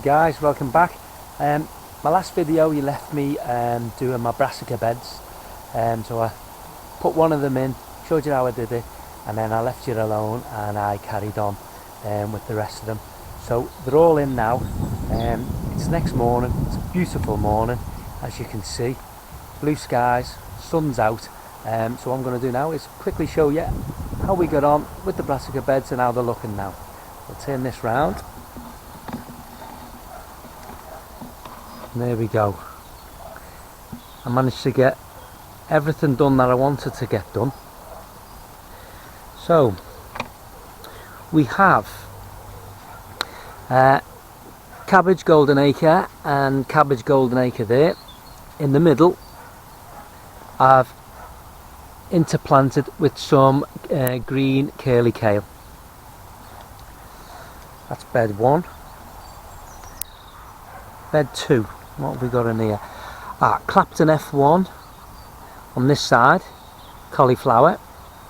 guys, welcome back. My last video you left me doing my brassica beds, so I put one of them in, showed you how I did it, and then I left you alone and I carried on with the rest of them. So they're all in now. It's next morning, it's a beautiful morning as you can see, blue skies, sun's out. So what I'm going to do now is quickly show you how we got on with the brassica beds and how they're looking now. I'll turn this round. And there we go. I managed to get everything done that I wanted to get done. So we have cabbage golden acre and cabbage golden acre there. In the middle I've interplanted with some green curly kale. That's bed 1. Bed 2. What have we got in here? Clapton F1 on this side, cauliflower,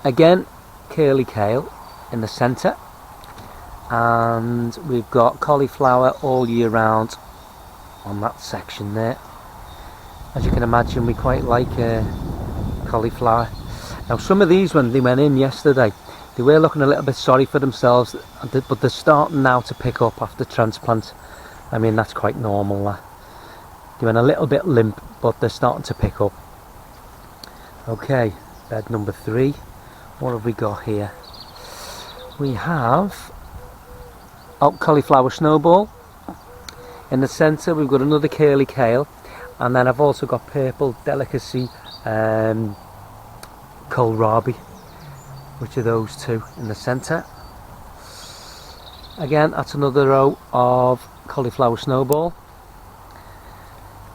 again curly kale in the centre, and we've got cauliflower all year round on that section there. As you can imagine, we quite like cauliflower. Now some of these, when they went in yesterday, they were looking a little bit sorry for themselves, but they're starting now to pick up after transplant. I mean, that's quite normal. They went a little bit limp, but they're starting to pick up. Okay, bed number 3. What have we got here? We have cauliflower snowball. In the centre we've got another curly kale, and then I've also got purple delicacy kohlrabi, which are those two in the centre. Again, that's another row of cauliflower snowball.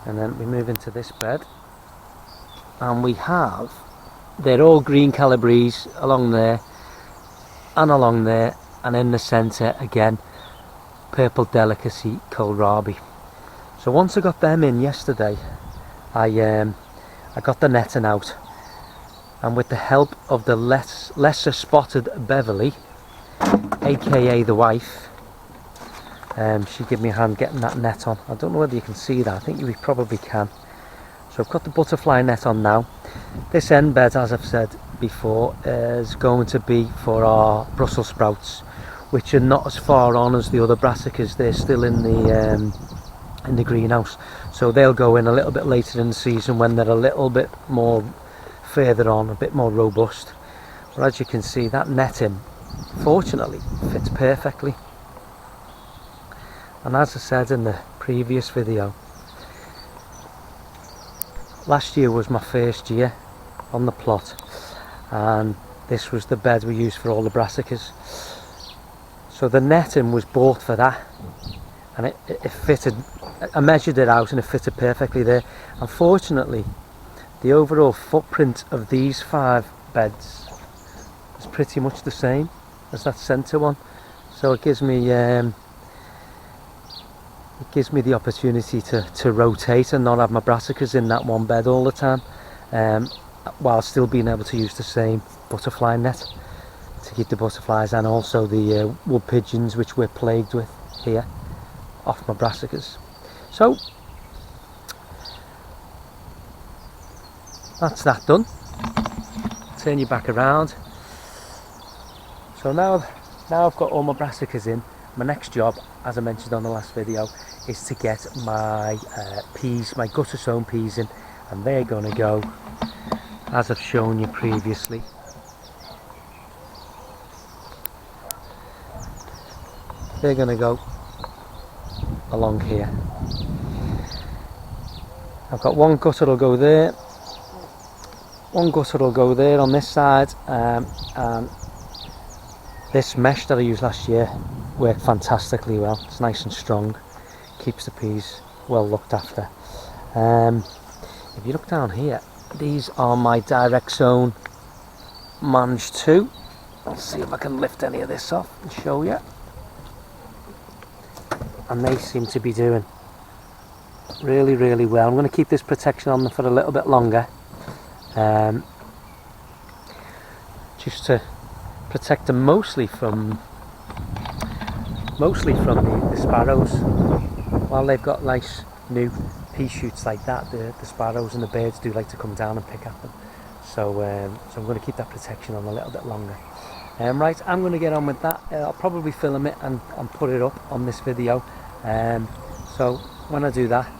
And then we move into this bed, and we have, they're all green calabrese along there and in the centre again purple delicacy kohlrabi. So once I got them in yesterday, I got the netting out, and with the help of the lesser spotted Beverly, aka the wife, she gave me a hand getting that net on. I don't know whether you can see that. I think you probably can. So I've got the butterfly net on now. This end bed, as I've said before, is going to be for our Brussels sprouts, which are not as far on as the other brassicas. They're still in the greenhouse, so they'll go in a little bit later in the season when they're a little bit more further on, a bit more robust. But as you can see, that netting fortunately fits perfectly. And as I said in the previous video, last year was my first year on the plot, and this was the bed we used for all the brassicas. So the netting was bought for that, and it fitted. I measured it out and it fitted perfectly there. Unfortunately, the overall footprint of these 5 beds is pretty much the same as that centre one, so it gives me the opportunity to rotate and not have my brassicas in that one bed all the time, while still being able to use the same butterfly net to keep the butterflies and also the wood pigeons, which we're plagued with here, off my brassicas. So that's that done. Turn you back around. So now I've got all my brassicas in. My next job, as I mentioned on the last video, is to get my peas, my gutter sown peas in, and they're going to go, as I've shown you previously, they're going to go along here. I've got one gutter will go there, one gutter will go there on this side, and this mesh that I used last year worked fantastically well. It's nice and strong, keeps the peas well looked after. If you look down here, these are my direct sown Mange 2. Let's see if I can lift any of this off and show you. And they seem to be doing really, really well. I'm going to keep this protection on them for a little bit longer, just to protect them mostly from the sparrows. while they've got nice new pea shoots like that, the sparrows and the birds do like to come down and pick at them. So so I'm going to keep that protection on a little bit longer. Right, I'm going to get on with that. I'll probably film it and put it up on this video. So when I do that,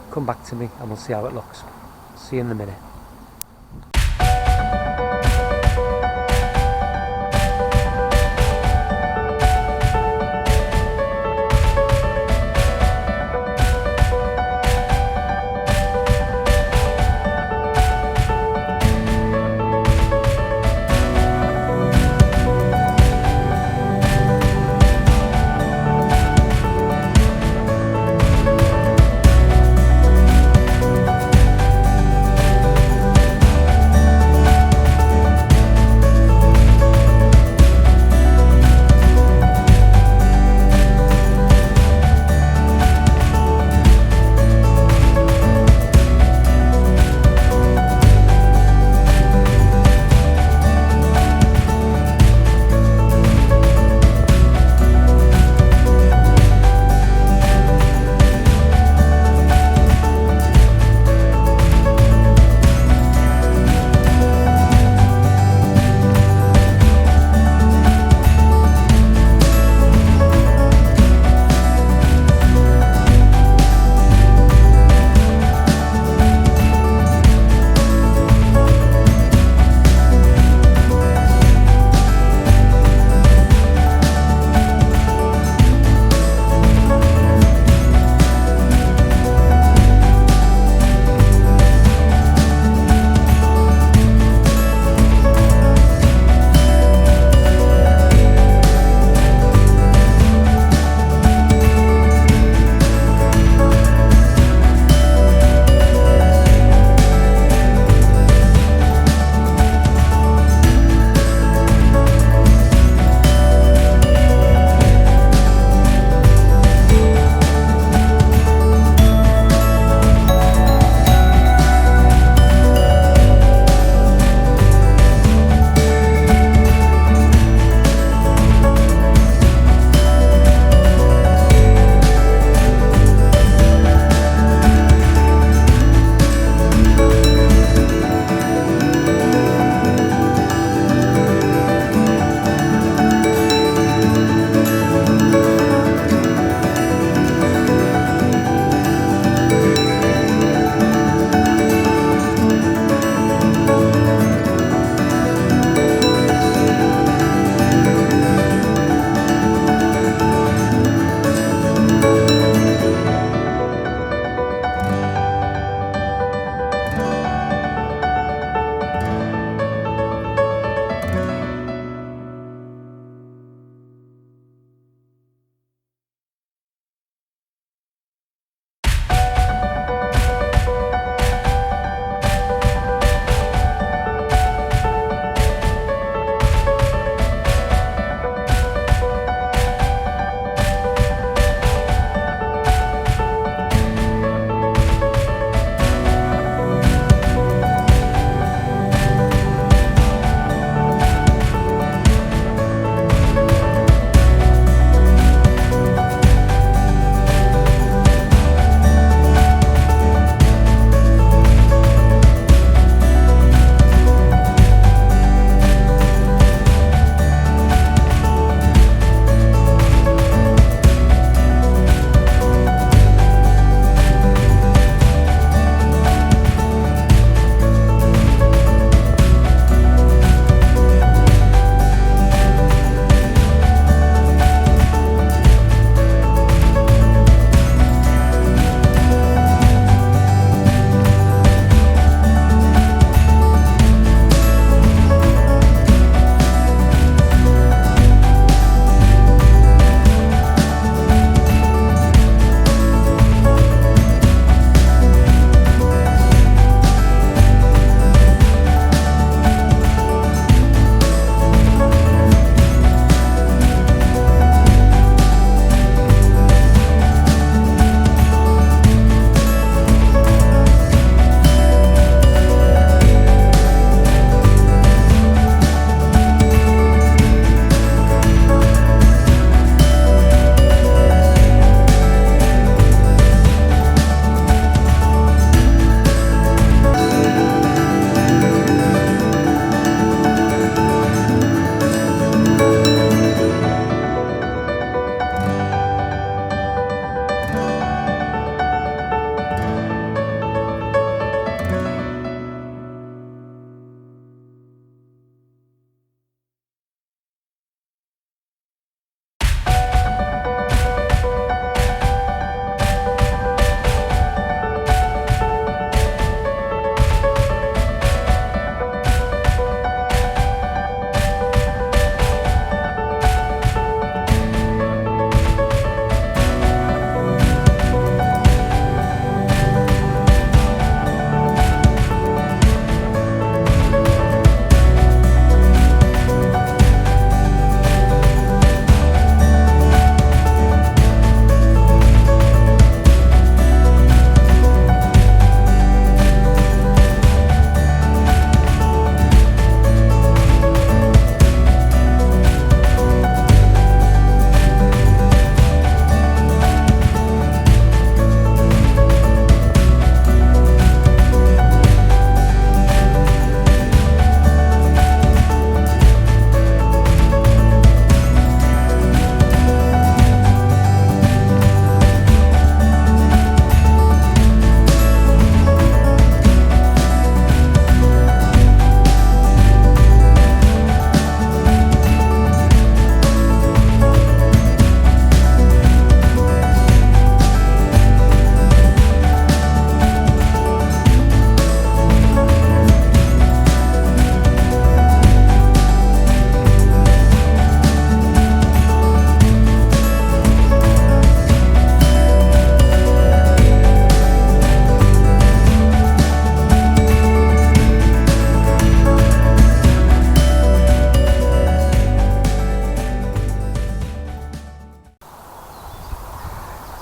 come back to me and we'll see how it looks. See you in a minute.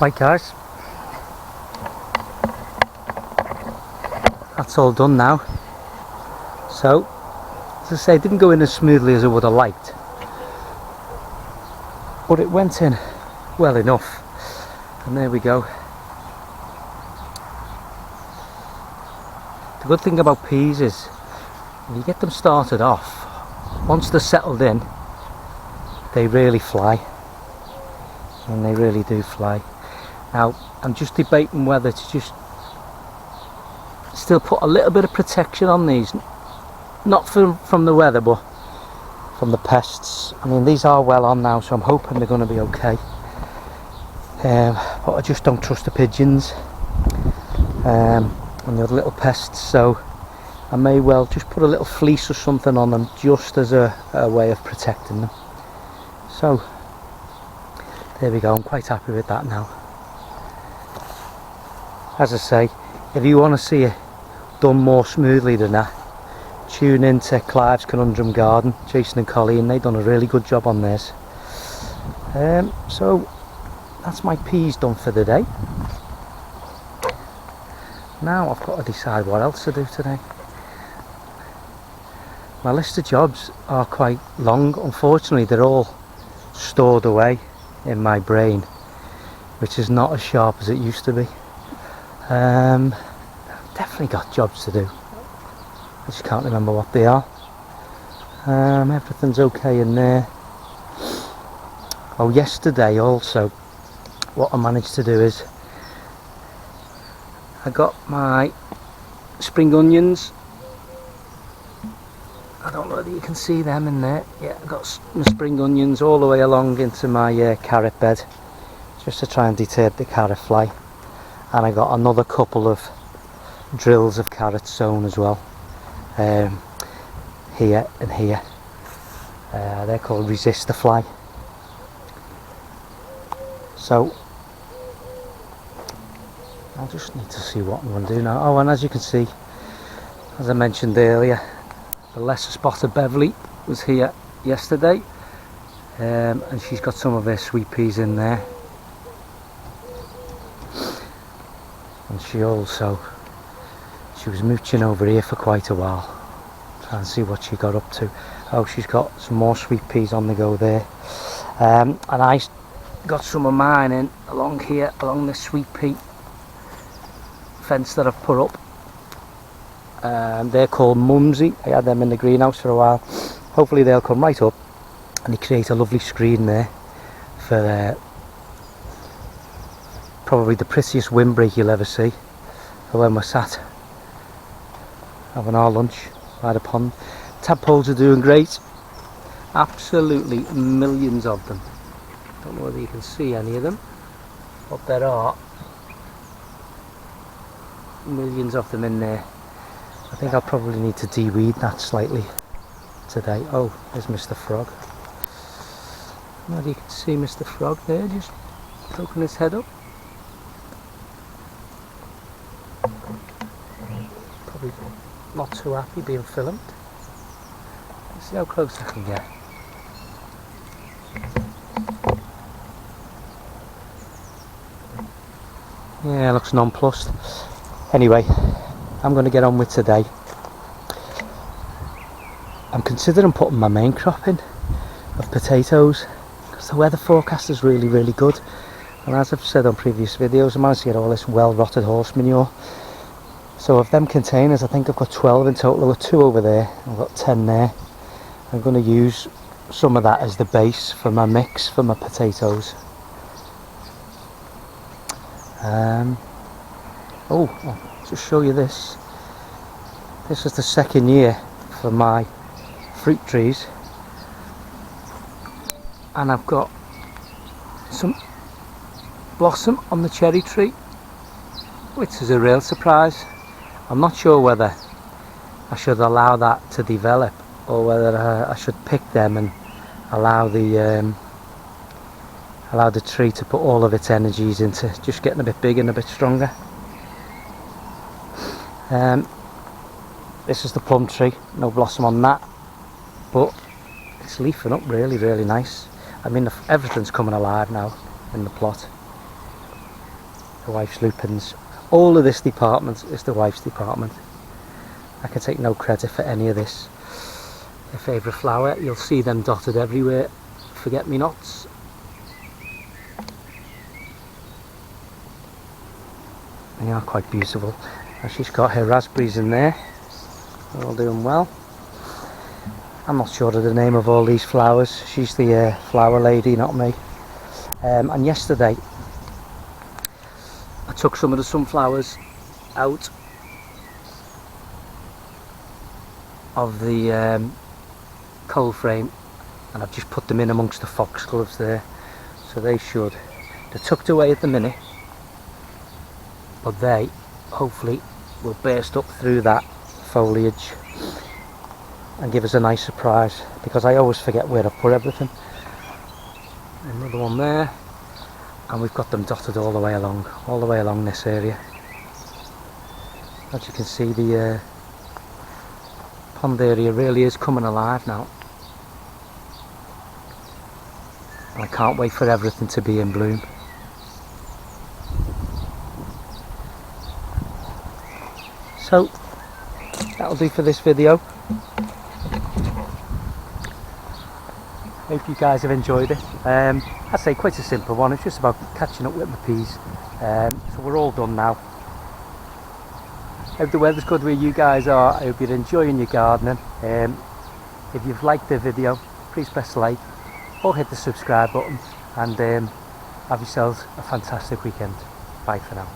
Right guys, that's all done now. So, as I say, it didn't go in as smoothly as I would have liked, but it went in well enough, and there we go. The good thing about peas is when you get them started off, once they're settled in, they really fly, and they really do fly. Now I'm just debating whether to just still put a little bit of protection on these, not from the weather but from the pests. I mean, these are well on now, so I'm hoping they're going to be okay, but I just don't trust the pigeons and the other little pests, so I may well just put a little fleece or something on them just as a way of protecting them. So there we go, I'm quite happy with that now. As I say, if you want to see it done more smoothly than that, tune in to Clive's Conundrum Garden, Jason and Colleen, they've done a really good job on this. So that's my peas done for the day. Now I've got to decide what else to do today. My list of jobs are quite long. Unfortunately, they're all stored away in my brain, which is not as sharp as it used to be. I've definitely got jobs to do. I just can't remember what they are. Everything's okay in there. Oh, yesterday also, what I managed to do is I got my spring onions. I don't know whether you can see them in there. Yeah, I got my spring onions all the way along into my carrot bed, just to try and deter the carrot fly. And I got another couple of drills of carrots sown as well, here and here. They're called resist the fly. So I just need to see what I'm going to do now. Oh, and as you can see, as I mentioned earlier, the lesser spotted Beverly was here yesterday, and she's got some of her sweet peas in there. And she was mooching over here for quite a while, trying to see what she got up to. Oh, she's got some more sweet peas on the go there. And I got some of mine in along here, along this sweet pea fence that I've put up. They're called Mumsy. I had them in the greenhouse for a while. Hopefully they'll come right up and they create a lovely screen there for probably the prettiest windbreak you'll ever see, for when we're sat having our lunch by the pond. Tadpoles are doing great, absolutely millions of them. Don't know whether you can see any of them, but there are millions of them in there. I think I'll probably need to de-weed that slightly today. Oh, there's Mr. Frog. Well, you can see Mr. Frog there, just poking his head up. Probably not too happy being filmed. Let's see how close I can get. Yeah, looks nonplussed. Anyway, I'm going to get on with today. I'm considering putting my main crop in of potatoes, because the weather forecast is really, really good. And as I've said on previous videos, I managed to get all this well-rotted horse manure. So of them containers, I think I've got 12 in total. I've got 2 over there, I've got 10 there. I'm going to use some of that as the base for my mix for my potatoes. Oh, I'll just show you this. This is the second year for my fruit trees, and I've got some blossom on the cherry tree, which is a real surprise. I'm not sure whether I should allow that to develop or whether I should pick them and allow the tree to put all of its energies into just getting a bit bigger and a bit stronger. This is the plum tree, no blossom on that, but it's leafing up really, really nice. I mean, everything's coming alive now in the plot. the wife's lupins. All of this department is the wife's department. I can take no credit for any of this. Her favourite flower, you'll see them dotted everywhere. Forget-me-nots. They are quite beautiful. And she's got her raspberries in there. They're all doing well. I'm not sure of the name of all these flowers. She's the flower lady, not me. And yesterday I took some of the sunflowers out of the cold frame, and I've just put them in amongst the foxgloves there, so they're tucked away at the minute, but they hopefully will burst up through that foliage and give us a nice surprise, because I always forget where I've put everything. Another one there, and we've got them dotted all the way along this area. As you can see, the pond area really is coming alive now, and I can't wait for everything to be in bloom. So that'll do for this video. Hope you guys have enjoyed it. I'd say quite a simple one. It's just about catching up with my peas. So we're all done now. Hope the weather's good where you guys are. I hope you're enjoying your gardening. If you've liked the video, please press like or hit the subscribe button, and have yourselves a fantastic weekend. Bye for now.